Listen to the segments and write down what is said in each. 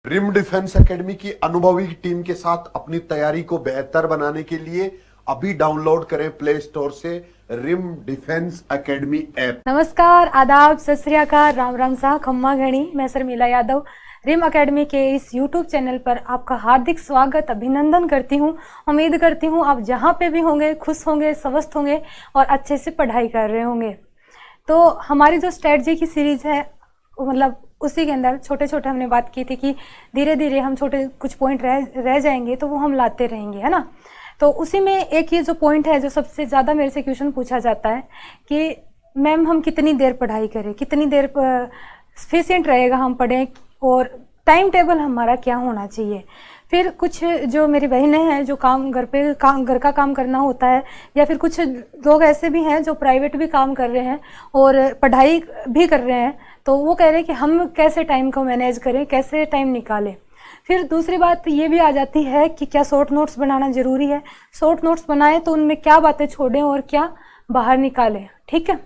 Rim defence academy की अनुभवी team के साथ अपनी तैयारी को बेहतर बनाने के लिए अभी डाउनलोड करें प्ले स्टोर से रिम डिफेंस एकेडमी ऐप। नमस्कार, आदाब, सत श्री अकाल, राम राम सा, खम्मा घणी। मैं शर्मिला यादव रिम एकेडमी के इस यूट्यूब चैनल पर आपका हार्दिक स्वागत अभिनंदन करती हूँ। उम्मीद करती हूँ आप जहाँ पे भी होंगे खुश होंगे, स्वस्थ होंगे और अच्छे से पढ़ाई कर रहे होंगे। तो हमारी जो स्ट्रेटजी की सीरीज है मतलब उसी के अंदर छोटे छोटे हमने बात की थी कि धीरे धीरे हम छोटे कुछ पॉइंट रह जाएंगे तो वो हम लाते रहेंगे, है ना। तो उसी में एक ये जो पॉइंट है जो सबसे ज़्यादा मेरे से क्वेश्चन पूछा जाता है कि मैम हम कितनी देर पढ़ाई करें, कितनी देर सफिशिएंट रहेगा हम पढ़ें और टाइम टेबल हमारा क्या होना चाहिए। फिर कुछ जो मेरी बहनें हैं जो काम घर का काम करना होता है, या फिर कुछ लोग ऐसे भी हैं जो प्राइवेट भी काम कर रहे हैं और पढ़ाई भी कर रहे हैं, तो वो कह रहे हैं कि हम कैसे टाइम को मैनेज करें, कैसे टाइम निकालें। फिर दूसरी बात ये भी आ जाती है कि क्या शॉर्ट नोट्स बनाना ज़रूरी है, शॉर्ट नोट्स बनाएं तो उनमें क्या बातें छोड़ें और क्या बाहर निकालें। ठीक है,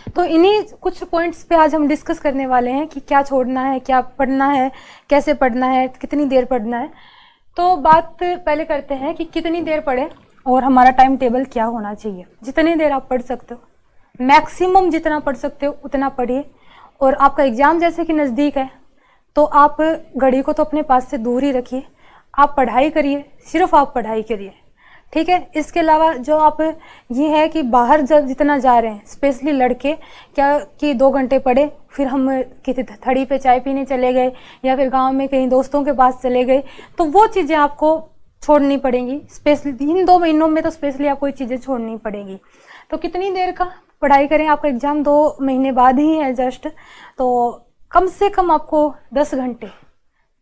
तो इन्हीं कुछ पॉइंट्स पे आज हम डिस्कस करने वाले हैं कि क्या छोड़ना है, क्या पढ़ना है, कैसे पढ़ना है, कितनी देर पढ़ना है। तो बात पहले करते हैं कि कितनी देर पढ़ें और हमारा टाइम टेबल क्या होना चाहिए। जितनी देर आप पढ़ सकते हो, मैक्सिमम जितना पढ़ सकते हो उतना पढ़िए। और आपका एग्ज़ाम जैसे कि नज़दीक है तो आप घड़ी को तो अपने पास से दूर ही रखिए, आप पढ़ाई करिए, सिर्फ आप पढ़ाई करिए। ठीक है, इसके अलावा जो आप ये है कि बाहर जब जितना जा रहे हैं, स्पेशली लड़के, क्या कि 2 घंटे पढ़े फिर हम किसी थड़ी पे चाय पीने चले गए या फिर गांव में कहीं दोस्तों के पास चले गए, तो वो चीज़ें आपको छोड़नी पड़ेंगी। स्पेशली इन 2 महीनों में तो स्पेशली आपको ये चीज़ें छोड़नी पड़ेंगी। तो कितनी देर का पढ़ाई करें, आपका एग्ज़ाम 2 महीने बाद ही है जस्ट, तो कम से कम आपको 10 घंटे,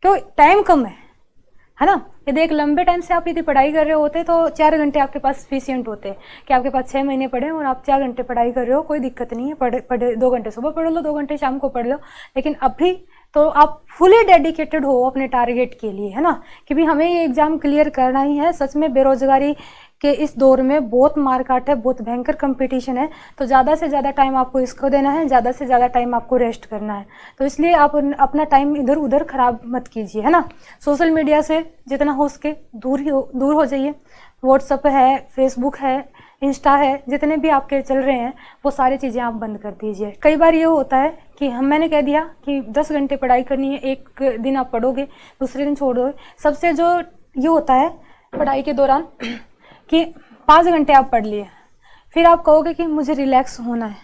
क्यों टाइम कम है ना। यदि एक लंबे टाइम से आप यदि पढ़ाई कर रहे होते तो 4 घंटे आपके पास सफिशिएंट होते कि आपके पास 6 महीने पढ़े और आप 4 घंटे पढ़ाई कर रहे हो, कोई दिक्कत नहीं है। पढ़े 2 घंटे सुबह पढ़ लो, 2 घंटे शाम को पढ़ लो, लेकिन अभी तो आप फुली डेडिकेटेड हो अपने टारगेट के लिए, है ना, कि भी हमें ये एग्ज़ाम क्लियर करना ही है। सच में बेरोजगारी के इस दौर में बहुत मारकाट है, बहुत भयंकर कंपटीशन है, तो ज़्यादा से ज़्यादा टाइम आपको इसको देना है, ज़्यादा से ज़्यादा टाइम आपको रेस्ट करना है। तो इसलिए आप अपना टाइम इधर उधर ख़राब मत कीजिए, है ना। सोशल मीडिया से जितना हो सके दूर हो जाइए। व्हाट्सअप है, फेसबुक है, इंस्टा है, जितने भी आपके चल रहे हैं वो सारी चीज़ें आप बंद कर दीजिए। कई बार ये होता है कि मैंने कह दिया कि 10 घंटे पढ़ाई करनी है, एक दिन आप पढ़ोगे, दूसरे दिन छोड़ दोगे। सबसे जो ये होता है पढ़ाई के दौरान कि 5 घंटे आप पढ़ लिए, फिर आप कहोगे कि मुझे रिलैक्स होना है,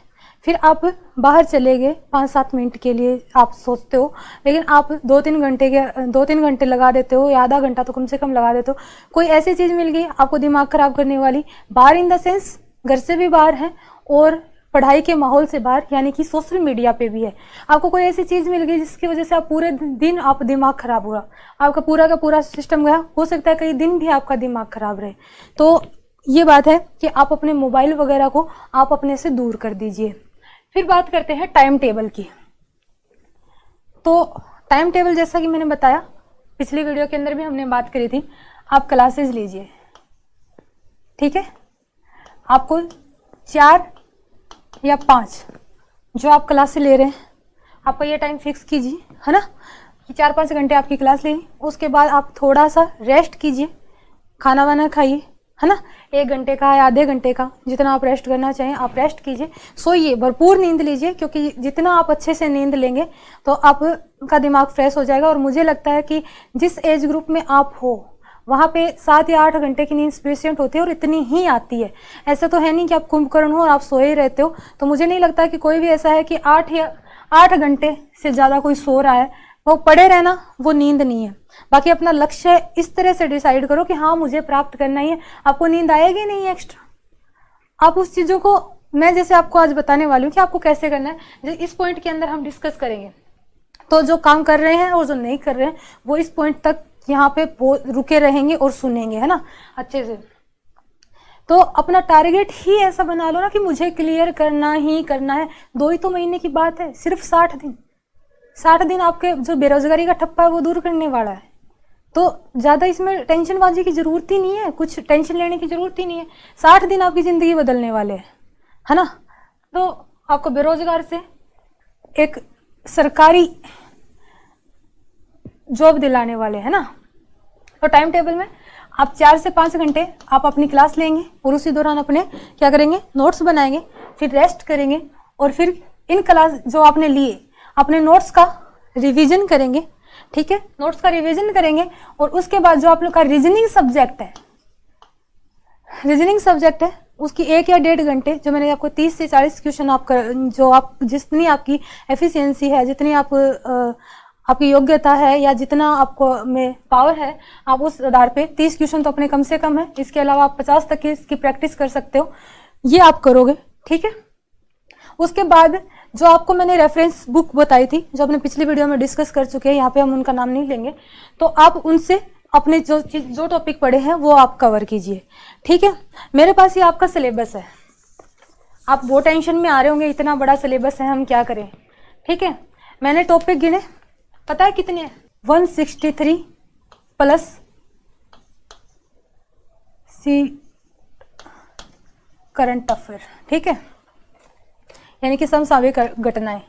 फिर आप बाहर चले गए 5-7 मिनट के लिए आप सोचते हो, लेकिन आप 2-3 घंटे लगा देते हो, या आधा घंटा तो कम से कम लगा देते हो। कोई ऐसी चीज़ मिल गई आपको दिमाग ख़राब करने वाली, बाहर इन द सेंस घर से भी बाहर है और पढ़ाई के माहौल से बाहर, यानी कि सोशल मीडिया पे भी है। आपको कोई ऐसी चीज़ मिल गई जिसकी वजह से आप पूरे दिन आप दिमाग ख़राब हुआ, आपका पूरा का पूरा सिस्टम गया। हो सकता है कई दिन भी आपका दिमाग ख़राब रहे। तो ये बात है कि आप अपने मोबाइल वगैरह को आप अपने से दूर कर दीजिए। फिर बात करते हैं टाइम टेबल की। तो टाइम टेबल जैसा कि मैंने बताया पिछली वीडियो के अंदर भी हमने बात करी थी, आप क्लासेस लीजिए। ठीक है, आपको 4 या 5 जो आप क्लास ले रहे हैं, आपका ये टाइम फिक्स कीजिए, है ना, कि 4-5 घंटे आपकी क्लास लेनी। उसके बाद आप थोड़ा सा रेस्ट कीजिए, खाना वाना खाइए, है ना, 1 घंटे का या आधे घंटे का, जितना आप रेस्ट करना चाहें आप रेस्ट कीजिए। सोइए, भरपूर नींद लीजिए, क्योंकि जितना आप अच्छे से नींद लेंगे तो आपका दिमाग फ्रेश हो जाएगा। और मुझे लगता है कि जिस एज ग्रुप में आप हो वहाँ पे 7 या 8 घंटे की नींद सफिशिएंट होती है और इतनी ही आती है। ऐसा तो है नहीं कि आप कुंभकर्ण हो और आप सोए ही रहते हो। तो मुझे नहीं लगता कि कोई भी ऐसा है कि 8 घंटे से ज़्यादा कोई सो रहा है, वो पड़े रहना वो नींद नहीं है। बाकी अपना लक्ष्य इस तरह से डिसाइड करो कि हाँ मुझे प्राप्त करना ही है, आपको नींद आएगी नहीं एक्स्ट्रा। आप उस चीज़ों को मैं जैसे आपको आज बताने वाली हूँ कि आपको कैसे करना है, इस पॉइंट के अंदर हम डिस्कस करेंगे। तो जो काम कर रहे हैं और जो नहीं कर रहे हैं वो इस पॉइंट तक यहाँ पे रुके रहेंगे और सुनेंगे, है ना, अच्छे से। तो अपना टारगेट ही ऐसा बना लो ना कि मुझे क्लियर करना ही करना है। 2 ही तो महीने की बात है, सिर्फ 60 दिन आपके जो बेरोजगारी का ठप्पा है वो दूर करने वाला है। तो ज़्यादा इसमें टेंशनबाजी की ज़रूरत ही नहीं है, कुछ टेंशन लेने की ज़रूरत ही नहीं है। 60 दिन आपकी ज़िंदगी बदलने वाले हैं, है ना। तो आपको बेरोजगार से एक सरकारी जॉब दिलाने वाले हैं ना। तो टाइम टेबल में आप 4 से 5 घंटे आप अपनी क्लास लेंगे और उसी दौरान अपने क्या करेंगे, नोट्स बनाएंगे, फिर रेस्ट करेंगे और फिर इन क्लास जो आपने लिए अपने नोट्स का रिवीजन करेंगे। ठीक है, नोट्स का रिवीजन करेंगे और उसके बाद जो आप लोग का रीजनिंग सब्जेक्ट है उसकी 1 या 1.5 घंटे, जो मैंने आपको 30 से 40 क्वेश्चन आप जो आप जितनी आपकी एफिशिएंसी है, जितनी आपकी योग्यता है या जितना आपको में पावर है, आप उस आधार पे 30 क्वेश्चन तो अपने कम से कम है। इसके अलावा आप 50 तक की इसकी प्रैक्टिस कर सकते हो, ये आप करोगे। ठीक है, उसके बाद जो आपको मैंने रेफरेंस बुक बताई थी, जो अपने पिछली वीडियो में डिस्कस कर चुके हैं, यहाँ पे हम उनका नाम नहीं लेंगे, तो आप उनसे अपने जो टॉपिक पढ़े हैं वो आप कवर कीजिए। ठीक है, मेरे पास ये आपका सिलेबस है। आप वो टेंशन में आ रहे होंगे, इतना बड़ा सिलेबस है, हम क्या करें। ठीक है, मैंने टॉपिक गिने, पता है कितने हैं? 163 प्लस सी करंट अफेयर। ठीक है, यानी कि समसामयिक घटनाएं।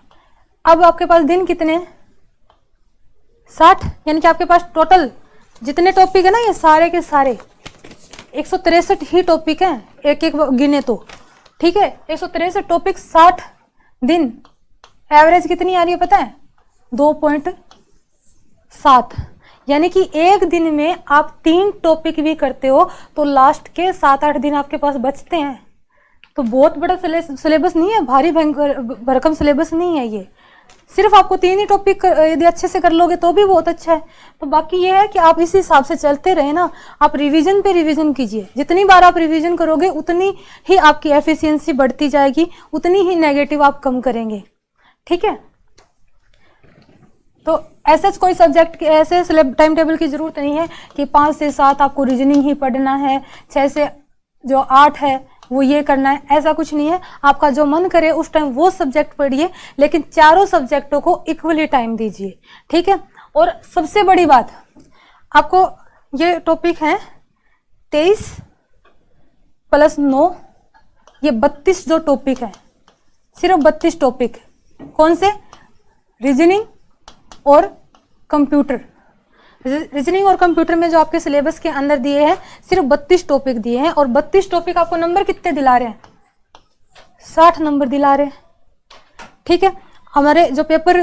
अब आपके पास दिन कितने हैं? 60, यानी कि आपके पास टोटल जितने टॉपिक है ना, ये सारे के सारे 163 ही टॉपिक हैं, एक एक गिने तो। ठीक है, 163 टॉपिक 60 दिन, एवरेज कितनी आ रही है पता है? 2.7, यानी कि एक दिन में आप 3 टॉपिक भी करते हो तो लास्ट के 7-8 दिन आपके पास बचते हैं। तो बहुत बड़ा सिलेबस नहीं है, भारी भरकम सिलेबस नहीं है ये। सिर्फ आपको 3 ही टॉपिक यदि अच्छे से कर लोगे तो भी बहुत अच्छा है। तो बाकी ये है कि आप इस हिसाब से चलते रहे ना, आप रिवीजन पे रिवीजन कीजिए। जितनी बार आप रिवीजन करोगे उतनी ही आपकी एफिशिएंसी बढ़ती जाएगी, उतनी ही नेगेटिव आप कम करेंगे। ठीक है, तो ऐसे कोई सब्जेक्ट के ऐसे टाइम टेबल की जरूरत नहीं है कि 5 से 7 आपको रीजनिंग ही पढ़ना है, 6 से जो 8 है वो ये करना है, ऐसा कुछ नहीं है। आपका जो मन करे उस टाइम वो सब्जेक्ट पढ़िए, लेकिन चारों सब्जेक्टों को इक्वली टाइम दीजिए। ठीक है, और सबसे बड़ी बात, आपको ये टॉपिक है 23 प्लस 9, ये 32 जो टॉपिक है, सिर्फ 32 टॉपिक। कौन से? रीजनिंग और कंप्यूटर। रीजनिंग और कंप्यूटर में जो आपके सिलेबस के अंदर दिए हैं सिर्फ 32 टॉपिक दिए हैं, और 32 टॉपिक आपको नंबर कितने दिला रहे हैं? 60 नंबर दिला रहे हैं। ठीक है, हमारे जो पेपर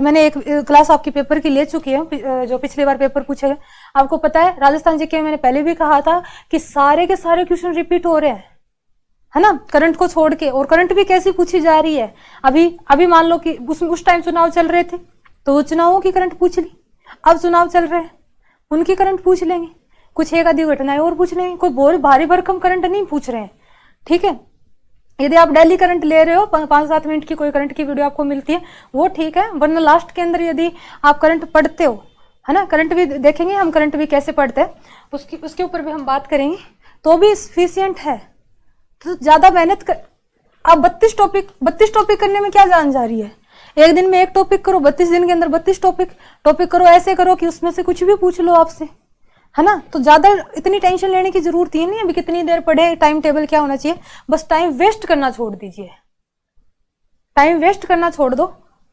मैंने एक क्लास आपकी पेपर की ले चुकी है, जो पिछली बार पेपर पूछे गए, आपको पता है राजस्थान जीके में मैंने पहले भी कहा था कि सारे के सारे क्वेश्चन रिपीट हो रहे हैं, है ना, करंट को छोड़ के। और करंट भी कैसी पूछी जा रही है, अभी मान लो कि उस टाइम चुनाव चल रहे थे तो चुनावों की करंट पूछ ली, अब चुनाव चल रहे हैं उनकी करंट पूछ लेंगे, कुछ एक आधी घटनाएं और पूछ लेंगे, कोई बहुत भारी भरकम करंट नहीं पूछ रहे हैं। ठीक है, यदि आप डेली करंट ले रहे हो, 5-7 मिनट की कोई करंट की वीडियो आपको मिलती है वो ठीक है, वरना लास्ट के अंदर यदि आप करंट पढ़ते हो, है ना, करंट भी देखेंगे हम, करंट भी कैसे पढ़ते हैं उसके ऊपर भी हम बात करेंगे, तो भी सफिशियंट है। तो ज्यादा मेहनत कर, आप 32 टॉपिक करने में क्या जान जा रही है? एक दिन में एक टॉपिक करो, 32 दिन के अंदर 32 टॉपिक करो। ऐसे करो कि उसमें से कुछ भी पूछ लो आपसे, है ना। तो ज्यादा इतनी टेंशन लेने की जरूरत ही नहीं है अभी कितनी देर पढ़े, टाइम टेबल क्या होना चाहिए, बस टाइम वेस्ट करना छोड़ दीजिए। टाइम वेस्ट करना छोड़ दो,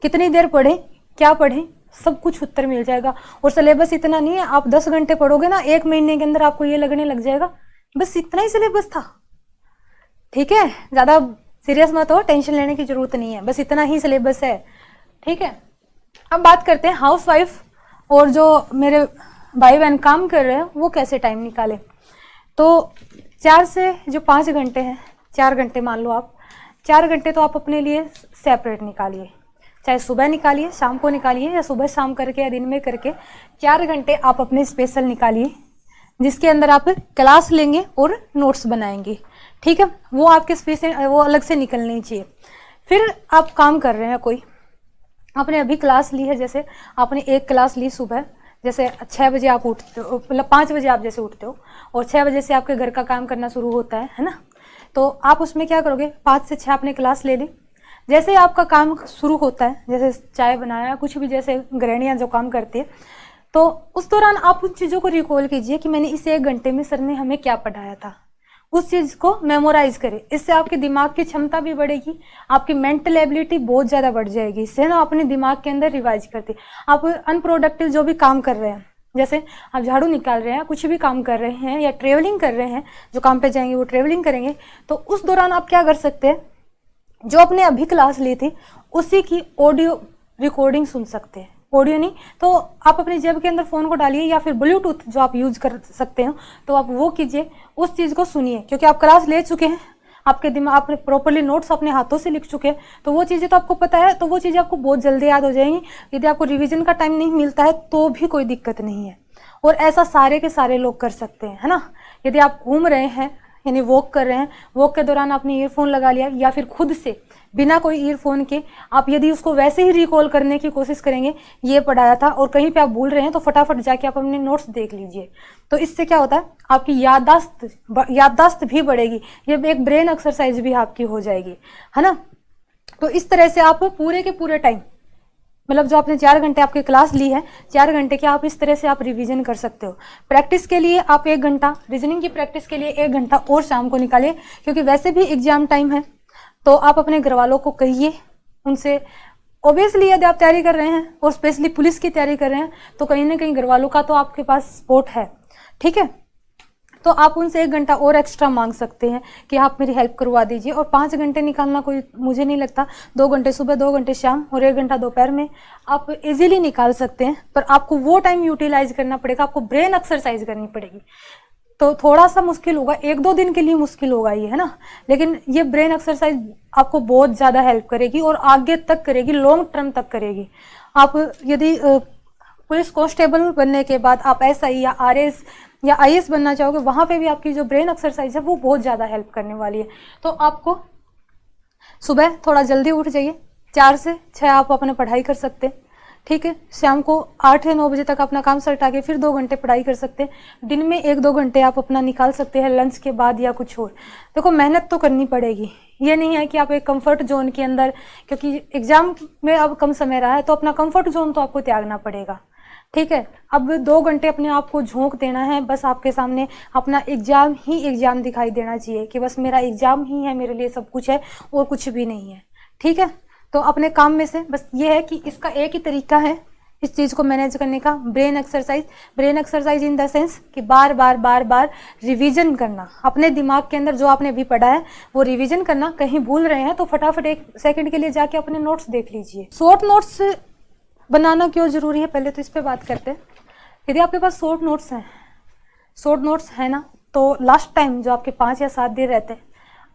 कितनी देर पढ़े, क्या पढ़े, सब कुछ उत्तर मिल जाएगा। और सिलेबस इतना नहीं है, आप 10 घंटे पढ़ोगे ना, 1 महीने के अंदर आपको ये लगने लग जाएगा बस इतना ही सिलेबस था। ठीक है, ज्यादा सीरियस मत हो, टेंशन लेने की जरूरत नहीं है, बस इतना ही सिलेबस है। ठीक है, अब बात करते हैं हाउसवाइफ और जो मेरे भाई बहन काम कर रहे हैं वो कैसे टाइम निकाले। तो 4 से जो 5 घंटे हैं, 4 घंटे मान लो आप, 4 घंटे तो आप अपने लिए सेपरेट निकालिए, चाहे सुबह निकालिए, शाम को निकालिए, या सुबह शाम करके या दिन में करके 4 घंटे आप अपने स्पेशल निकालिए, जिसके अंदर आप क्लास लेंगे और नोट्स बनाएंगे। ठीक है, वो आपके स्पेशल वो अलग से निकलनी चाहिए। फिर आप काम कर रहे हैं, कोई आपने अभी क्लास ली है, जैसे आपने एक क्लास ली सुबह, जैसे 6 बजे आप उठते हो, मतलब 5 बजे आप जैसे उठते हो और 6 बजे से आपके घर का काम करना शुरू होता है ना। तो आप उसमें क्या करोगे, 5 से 6 आपने क्लास ले ली, जैसे आपका काम शुरू होता है, जैसे चाय बनाया, कुछ भी, जैसे गृहिणियाँ जो काम करती है, तो उस दौरान आप उन चीज़ों को रिकॉल कीजिए कि मैंने इस 1 घंटे में सर ने हमें क्या पढ़ाया था, उस चीज को मेमोराइज करें। इससे आपके दिमाग की क्षमता भी बढ़ेगी, आपकी मेंटल एबिलिटी बहुत ज्यादा बढ़ जाएगी। इससे ना अपने दिमाग के अंदर रिवाइज करते, आप अनप्रोडक्टिव जो भी काम कर रहे हैं, जैसे आप झाड़ू निकाल रहे हैं, कुछ भी काम कर रहे हैं या ट्रेवलिंग कर रहे हैं, जो काम पे जाएंगे वो ट्रेवलिंग करेंगे, तो उस दौरान आप क्या कर सकते हैं, जो आपने अभी क्लास ली थी उसी की ऑडियो रिकॉर्डिंग सुन सकते हैं। ऑडियो नहीं तो आप अपनी जेब के अंदर फोन को डालिए, या फिर ब्लूटूथ जो आप यूज कर सकते हो तो आप वो कीजिए, उस चीज को सुनिए, क्योंकि आप क्लास ले चुके हैं, आपके दिमाग, आपने प्रॉपर्ली नोट्स अपने हाथों से लिख चुके हैं, तो वो चीजें तो आपको पता है, तो वो चीजें आपको बहुत जल्दी याद हो जाएंगी। यदि आपको रिवीजन का टाइम नहीं मिलता है तो भी कोई दिक्कत नहीं है, और ऐसा सारे के सारे लोग कर सकते हैं, है ना। यदि आप घूम रहे हैं यानी वॉक कर रहे हैं, वॉक के दौरान आपने ईयरफोन लगा लिया, या फिर खुद से बिना कोई ईयरफोन के आप यदि उसको वैसे ही रिकॉल करने की कोशिश करेंगे, ये पढ़ाया था, और कहीं पे आप भूल रहे हैं तो फटाफट जाके आप अपने नोट्स देख लीजिए। तो इससे क्या होता है, आपकी याददाश्त भी बढ़ेगी, ये एक ब्रेन एक्सरसाइज भी आपकी हो जाएगी, है ना। तो इस तरह से आप पूरे के पूरे टाइम, मतलब जो आपने 4 घंटे आपकी क्लास ली है, 4 घंटे के आप इस तरह से आप रिवीजन कर सकते हो। प्रैक्टिस के लिए आप 1 घंटा, रीजनिंग की प्रैक्टिस के लिए 1 घंटा और शाम को निकालिए, क्योंकि वैसे भी एग्जाम टाइम है। तो आप अपने घर वालों को कहिए, उनसे ऑब्वियसली यदि आप तैयारी कर रहे हैं और स्पेशली पुलिस की तैयारी कर रहे हैं तो कहीं ना कहीं घर वालों का तो आपके पास सपोर्ट है, ठीक है। तो आप उनसे 1 घंटा और एक्स्ट्रा मांग सकते हैं कि आप मेरी हेल्प करवा दीजिए, और 5 घंटे निकालना कोई मुझे नहीं लगता, 2 घंटे सुबह, 2 घंटे शाम और 1 घंटा दोपहर में आप इजीली निकाल सकते हैं। पर आपको वो टाइम यूटिलाइज करना पड़ेगा, आपको ब्रेन एक्सरसाइज करनी पड़ेगी। तो थोड़ा सा मुश्किल होगा, 1-2 दिन के लिए मुश्किल होगा ये, है ना, लेकिन ये ब्रेन एक्सरसाइज आपको बहुत ज़्यादा हेल्प करेगी और आगे तक करेगी, लॉन्ग टर्म तक करेगी। आप यदि पुलिस कांस्टेबल बनने के बाद आप SI या RS या IAS बनना चाहोगे, वहाँ पे भी आपकी जो ब्रेन एक्सरसाइज है वो बहुत ज़्यादा हेल्प करने वाली है। तो आपको सुबह थोड़ा जल्दी उठ जाइए, 4 से 6 आप अपने पढ़ाई कर सकते हैं, ठीक है। शाम को 8 या 9 बजे तक अपना काम सल्टा के फिर 2 घंटे पढ़ाई कर सकते हैं। दिन में 1-2 घंटे आप अपना निकाल सकते हैं लंच के बाद या कुछ और। देखो मेहनत तो करनी पड़ेगी, ये नहीं है कि आप एक कंफर्ट जोन के अंदर, क्योंकि एग्जाम में अब कम समय रहा है तो अपना कंफर्ट जोन तो आपको त्यागना पड़ेगा, ठीक है। अब 2 घंटे अपने आप को झोंक देना है, बस आपके सामने अपना एग्जाम ही एग्जाम दिखाई देना चाहिए कि बस मेरा एग्जाम ही है, मेरे लिए सब कुछ है और कुछ भी नहीं है, ठीक है। तो अपने काम में से बस ये है कि इसका एक ही तरीका है इस चीज़ को मैनेज करने का, brain exercise. Brain exercise in the sense कि बार बार रिवीजन करना, अपने दिमाग के अंदर जो आपने अभी पढ़ा है वो रिवीजन करना। कहीं भूल रहे हैं तो फटाफट 1 सेकंड के लिए जाके अपने नोट्स देख लीजिए। शॉर्ट नोट्स बनाना क्यों जरूरी है, पहले तो इस पे बात करते हैं। यदि आपके पास शॉर्ट नोट्स है ना, तो लास्ट टाइम जो आपके 5 या 7 दिन रहते हैं,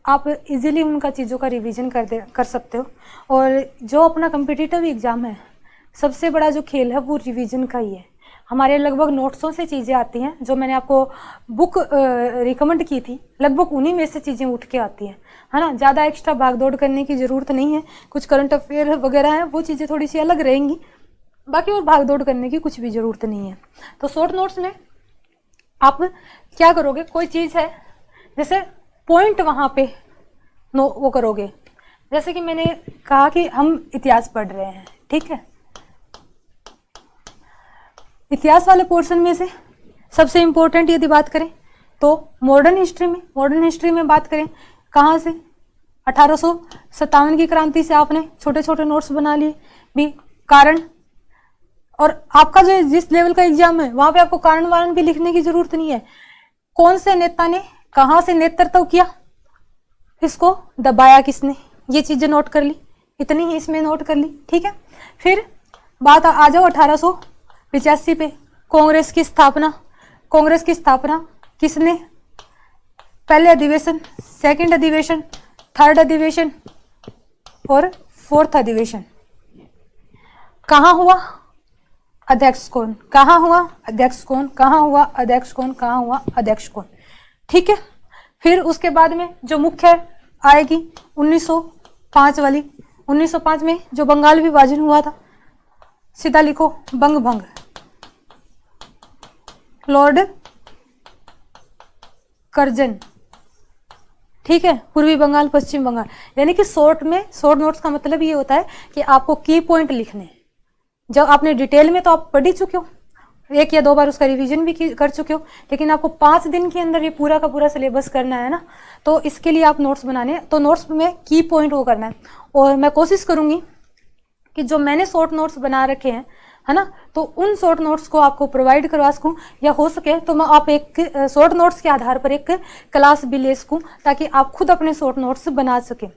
आप इजीली उनका चीज़ों का रिवीजन कर सकते हो। और जो अपना कम्पिटिटिव एग्ज़ाम है, सबसे बड़ा जो खेल है वो रिवीजन का ही है। हमारे लगभग नोट्सों से चीज़ें आती हैं, जो मैंने आपको बुक रिकमेंड की थी, लगभग उन्हीं में से चीज़ें उठ के आती हैं, है ना। ज़्यादा एक्स्ट्रा भागदौड़ करने की ज़रूरत नहीं है। कुछ करंट अफेयर वगैरह हैं, वो चीज़ें थोड़ी सी अलग रहेंगी, बाकी और भागदौड़ करने की कुछ भी ज़रूरत नहीं है। तो शॉर्ट नोट्स में आप क्या करोगे, कोई चीज़ है जैसे पॉइंट वहाँ पे वो करोगे। जैसे कि मैंने कहा कि हम इतिहास पढ़ रहे हैं, ठीक है। इतिहास वाले पोर्शन में से सबसे इम्पोर्टेंट यदि बात करें तो मॉडर्न हिस्ट्री में बात करें, कहाँ से 1857 की क्रांति से आपने छोटे छोटे नोट्स बना लिए भी, कारण। और आपका जो जिस लेवल का एग्जाम है वहां पे आपको कारण वारण भी लिखने की जरूरत नहीं है। कौन से नेता ने कहाँ से नेतृत्व किया, इसको दबाया किसने, ये चीजें नोट कर ली, इतनी ही इसमें नोट कर ली, ठीक है। फिर बात आ जाओ 1885 पे, कांग्रेस की स्थापना किसने, पहले अधिवेशन, सेकंड अधिवेशन, थर्ड अधिवेशन और फोर्थ अधिवेशन। कहाँ हुआ, अध्यक्ष कौन, कहाँ हुआ, अध्यक्ष कौन, कहाँ हुआ, अध्यक्ष कौन, कहाँ हुआ, अध्यक्ष कौन, ठीक है। फिर उसके बाद में जो मुख्य आएगी 1905 वाली, 1905 में जो बंगाल विभाजन हुआ था, सीधा लिखो बंग भंग, लॉर्ड कर्जन, ठीक है। पूर्वी बंगाल, पश्चिम बंगाल। यानी कि शॉर्ट नोट्स का मतलब ये होता है कि आपको की पॉइंट लिखने हैं। जब आपने डिटेल में तो आप पढ़ ही चुके हो, 1 या 2 बार उसका रिवीजन भी कर चुके हो, लेकिन आपको 5 दिन के अंदर ये पूरा का पूरा सिलेबस करना है ना, तो इसके लिए आप नोट्स बनाने हैं। तो नोट्स में की पॉइंट वो करना है, और मैं कोशिश करूंगी कि जो मैंने शॉर्ट नोट्स बना रखे हैं है ना, तो उन शॉर्ट नोट्स को आपको प्रोवाइड करवा सकूं, या हो सके तो मैं आप एक शॉर्ट नोट्स के आधार पर एक क्लास भी ले सकूं, ताकि आप खुद अपने शॉर्ट नोट्स बना सकें।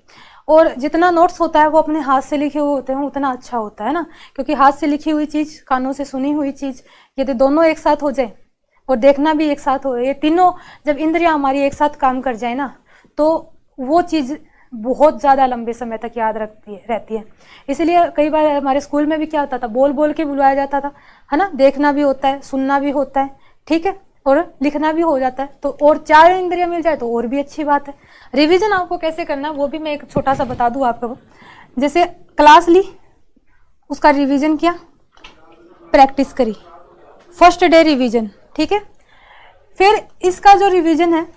और जितना नोट्स होता है वो अपने हाथ से लिखे हुए होते हैं उतना अच्छा होता है ना, क्योंकि हाथ से लिखी हुई चीज़, कानों से सुनी हुई चीज़, यदि दोनों एक साथ हो जाए और देखना भी एक साथ हो, ये तीनों जब इंद्रियां हमारी एक साथ काम कर जाए ना, तो वो चीज़ बहुत ज़्यादा लंबे समय तक याद रहती है। इसलिए कई बार हमारे स्कूल में भी क्या होता था, बोल बोल के बुलाया जाता था, है ना, देखना भी होता है, सुनना भी होता है, ठीक है, और लिखना भी हो जाता है, तो और 4 इंद्रियां मिल जाए तो और भी अच्छी बात है। रिवीजन आपको कैसे करना है वो भी मैं एक छोटा सा बता दूं आपको। जैसे क्लास ली, उसका रिवीजन किया, प्रैक्टिस करी, फर्स्ट डे रिवीजन, ठीक है। फिर इसका जो रिवीजन है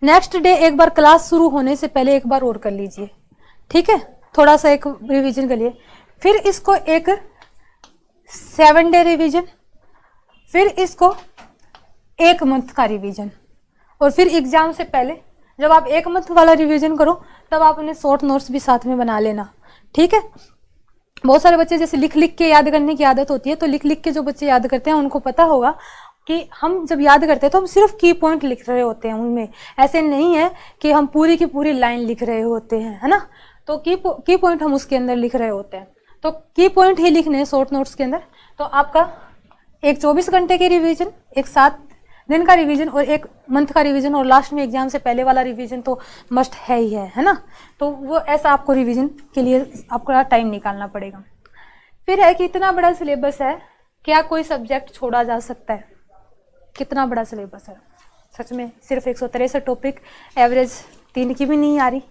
नेक्स्ट डे एक बार क्लास शुरू होने से पहले एक बार और कर लीजिए, ठीक है, थोड़ा सा एक रिवीजन कर लिए। फिर इसको एक 7 डे रिवीजन, फिर इसको 1 मंथ का रिवीजन, और फिर एग्जाम से पहले जब आप 1 मंथ वाला रिवीजन करो तब आप अपने शॉर्ट नोट्स भी साथ में बना लेना, ठीक है। बहुत सारे बच्चे जैसे लिख लिख के याद करने की आदत होती है, तो लिख लिख के जो बच्चे याद करते हैं उनको पता होगा कि हम जब याद करते हैं तो हम सिर्फ की पॉइंट लिख रहे होते हैं उनमें, ऐसे नहीं है कि हम पूरी की पूरी लाइन लिख रहे होते हैं, है ना। तो की पॉइंट हम उसके अंदर लिख रहे होते हैं, तो की पॉइंट ही लिखने हैं शॉर्ट नोट्स के अंदर। तो आपका एक 24 घंटे के रिवीजन, एक 7 दिन का रिवीजन और 1 मंथ का रिवीजन, और लास्ट में एग्जाम से पहले वाला रिवीजन तो मस्ट है ही है ना। तो वो ऐसा आपको रिवीजन के लिए आपको टाइम निकालना पड़ेगा। फिर है कि इतना बड़ा सिलेबस है, क्या कोई सब्जेक्ट छोड़ा जा सकता है? कितना बड़ा सिलेबस है सच में, सिर्फ 163 टॉपिक, एवरेज 3 की भी नहीं आ रही,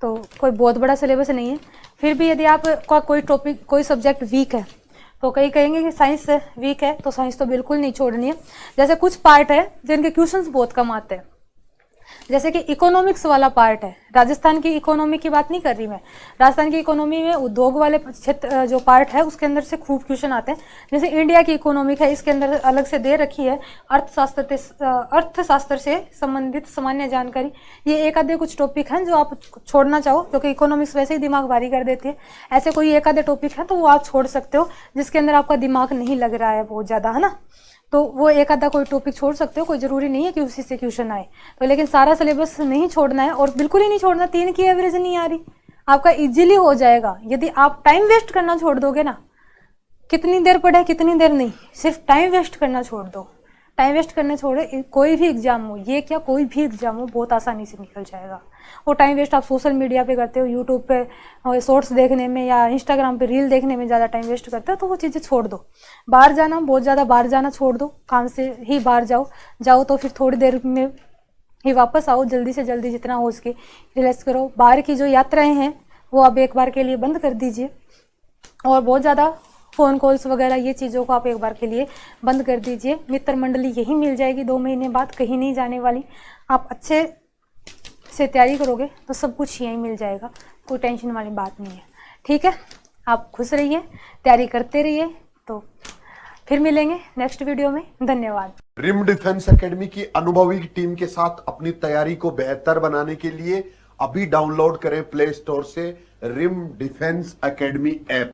तो कोई बहुत बड़ा सिलेबस नहीं है। फिर भी यदि आपका कोई टॉपिक, कोई सब्जेक्ट वीक है, तो कई कहेंगे कि साइंस वीक है, तो साइंस तो बिल्कुल नहीं छोड़नी है। जैसे कुछ पार्ट है जिनके क्वेश्चंस बहुत कम आते हैं, जैसे कि इकोनॉमिक्स वाला पार्ट है। राजस्थान की इकोनॉमी की बात नहीं कर रही मैं, राजस्थान की इकोनॉमी में उद्योग वाले क्षेत्र जो पार्ट है उसके अंदर से खूब क्वेश्चन आते हैं। जैसे इंडिया की इकोनॉमिक है, इसके अंदर अलग से दे रखी है अर्थशास्त्र से संबंधित सामान्य जानकारी। ये एक आधे कुछ टॉपिक हैं जो आप छोड़ना चाहो, क्योंकि इकोनॉमिक्स वैसे ही दिमाग भारी कर देती है। ऐसे कोई एक आधे टॉपिक है तो वो आप छोड़ सकते हो, जिसके अंदर आपका दिमाग नहीं लग रहा है बहुत ज़्यादा, है ना, तो वो एक आधा कोई टॉपिक छोड़ सकते हो, कोई ज़रूरी नहीं है कि उसी से क्वेश्चन आए। तो लेकिन सारा सिलेबस नहीं छोड़ना है, और बिल्कुल ही नहीं छोड़ना। 3 की एवरेज नहीं आ रही, आपका इजीली हो जाएगा यदि आप टाइम वेस्ट करना छोड़ दोगे ना। कितनी देर पढ़े, कितनी देर नहीं, सिर्फ टाइम वेस्ट करना छोड़ दो। टाइम वेस्ट करने छोड़े, कोई भी एग्जाम हो, ये क्या कोई भी एग्जाम हो, बहुत आसानी से निकल जाएगा। वो टाइम वेस्ट आप सोशल मीडिया पे करते हो, यूट्यूब पे शॉर्ट्स देखने में या इंस्टाग्राम पे रील देखने में ज़्यादा टाइम वेस्ट करते हो, तो वो चीज़ें छोड़ दो। बाहर जाना, बहुत ज़्यादा बाहर जाना छोड़ दो, काम से ही बाहर जाओ तो फिर थोड़ी देर में ही वापस आओ, जल्दी से जल्दी जितना हो सके रिलैक्स करो। बाहर की जो यात्राएँ हैं वो आप एक बार के लिए बंद कर दीजिए, और बहुत ज़्यादा फ़ोन कॉल्स वगैरह ये चीज़ों को आप एक बार के लिए बंद कर दीजिए। मित्र मंडली यही मिल जाएगी 2 महीने बाद, कहीं नहीं जाने वाली। आप अच्छे से तैयारी करोगे तो सब कुछ यहीं मिल जाएगा, कोई टेंशन वाली बात नहीं है, ठीक है। आप खुश रहिए, तैयारी करते रहिए, तो फिर मिलेंगे नेक्स्ट वीडियो में। धन्यवाद। रिम डिफेंस एकेडमी की अनुभवी टीम के साथ अपनी तैयारी को बेहतर बनाने के लिए अभी डाउनलोड करें प्ले स्टोर से रिम डिफेंस एकेडमी ऐप।